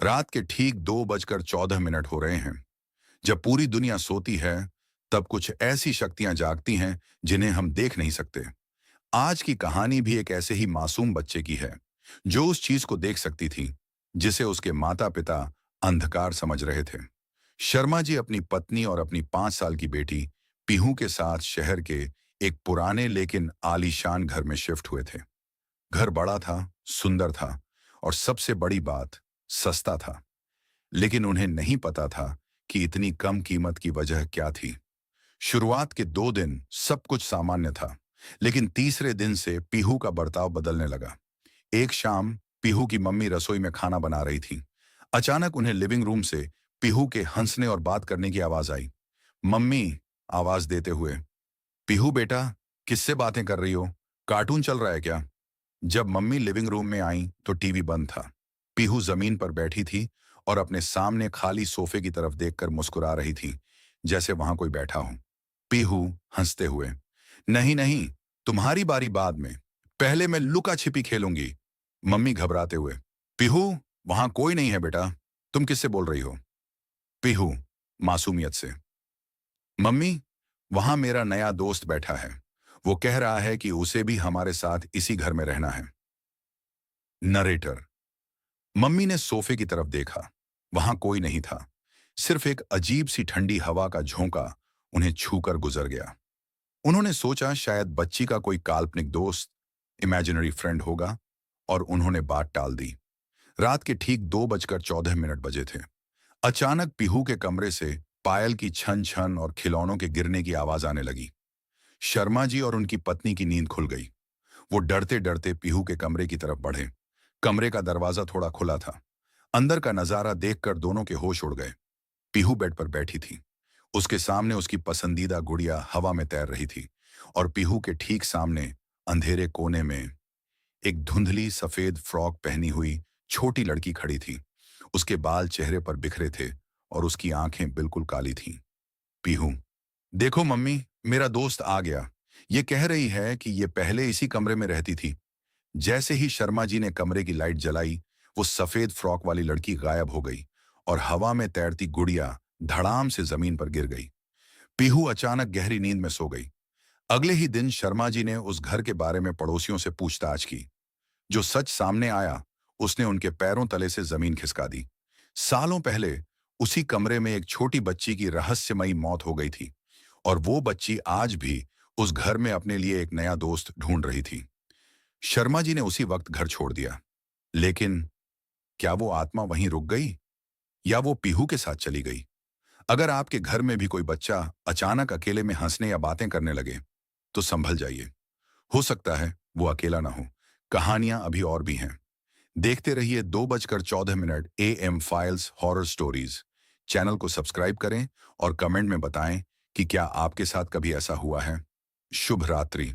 रात के ठीक 2:14 हो रहे हैं। जब पूरी दुनिया सोती है, तब कुछ ऐसी शक्तियां जागती हैं जिन्हें हम देख नहीं सकते। आज की कहानी भी एक ऐसे ही मासूम बच्चे की है, जो उस चीज को देख सकती थी, जिसे उसके माता पिता अंधकार समझ रहे थे। शर्मा जी अपनी पत्नी और अपनी 5 साल की बेटी पीहू के साथ शहर के एक पुराने लेकिन आलीशान घर में शिफ्ट हुए थे। घर बड़ा था, सुंदर था और सबसे बड़ी बात, सस्ता था। लेकिन उन्हें नहीं पता था कि इतनी कम कीमत की वजह क्या थी। शुरुआत के 2 दिन सब कुछ सामान्य था, लेकिन तीसरे दिन से पीहू का बर्ताव बदलने लगा। एक शाम पीहू की मम्मी रसोई में खाना बना रही थी। अचानक उन्हें लिविंग रूम से पीहू के हंसने और बात करने की आवाज आई। मम्मी, आवाज देते हुए, पीहू बेटा, किससे बातें कर रही हो? कार्टून चल रहा है क्या? जब मम्मी लिविंग रूम में आई तो टीवी बंद था। पीहू जमीन पर बैठी थी और अपने सामने खाली सोफे की तरफ देखकर मुस्कुरा रही थी, जैसे वहां कोई बैठा हो। पीहू हंसते हुए, नहीं नहीं, तुम्हारी बारी बाद में, पहले मैं लुका छिपी खेलूंगी। मम्मी घबराते हुए, पीहू, वहां कोई नहीं है बेटा, तुम किससे बोल रही हो? पीहू मासूमियत से, मम्मी, वहां मेरा नया दोस्त बैठा है। वो कह रहा है कि उसे भी हमारे साथ इसी घर में रहना है। नरेटर, मम्मी ने सोफे की तरफ देखा। वहां कोई नहीं था। सिर्फ एक अजीब सी ठंडी हवा का झोंका उन्हें छूकर गुजर गया। उन्होंने सोचा शायद बच्ची का कोई काल्पनिक दोस्त, इमेजिनरी फ्रेंड होगा, और उन्होंने बात टाल दी। रात के ठीक 2:14 बजे थे। अचानक पीहू के कमरे से पायल की छन छन और खिलौनों के गिरने की आवाज आने लगी। शर्मा जी और उनकी पत्नी की नींद खुल गई। वो डरते डरते पीहू के कमरे की तरफ बढ़े। कमरे का दरवाजा थोड़ा खुला था। अंदर का नजारा देखकर दोनों के होश उड़ गए। पीहू बेड पर बैठी थी। उसके सामने उसकी पसंदीदा गुड़िया हवा में तैर रही थी, और पीहू के ठीक सामने अंधेरे कोने में एक धुंधली सफेद फ्रॉक पहनी हुई छोटी लड़की खड़ी थी। उसके बाल चेहरे पर बिखरे थे और उसकी आंखें बिल्कुल काली थीं। पीहू, देखो मम्मी, मेरा दोस्त आ गया। ये कह रही है कि ये पहले इसी कमरे में रहती थी। जैसे ही शर्मा जी ने कमरे की लाइट जलाई, वो सफेद फ्रॉक वाली लड़की गायब हो गई और हवा में तैरती गुड़िया धड़ाम से जमीन पर गिर गई। पीहू अचानक गहरी नींद में सो गई। अगले ही दिन शर्मा जी ने उस घर के बारे में पड़ोसियों से पूछताछ की। जो सच सामने आया, उसने उनके पैरों तले से जमीन खिसका दी। सालों पहले उसी कमरे में एक छोटी बच्ची की रहस्यमयी मौत हो गई थी, और वो बच्ची आज भी उस घर में अपने लिए एक नया दोस्त ढूंढ रही थी। शर्मा जी ने उसी वक्त घर छोड़ दिया। लेकिन क्या वो आत्मा वहीं रुक गई, या वो पीहू के साथ चली गई? अगर आपके घर में भी कोई बच्चा अचानक अकेले में हंसने या बातें करने लगे, तो संभल जाइए। हो सकता है वो अकेला ना हो। कहानियां अभी और भी हैं। देखते रहिए 2:14 AM files horror stories. Channel को सब्सक्राइब करें और कमेंट में बताएं कि क्या आपके साथ कभी ऐसा हुआ है। शुभ रात्रि।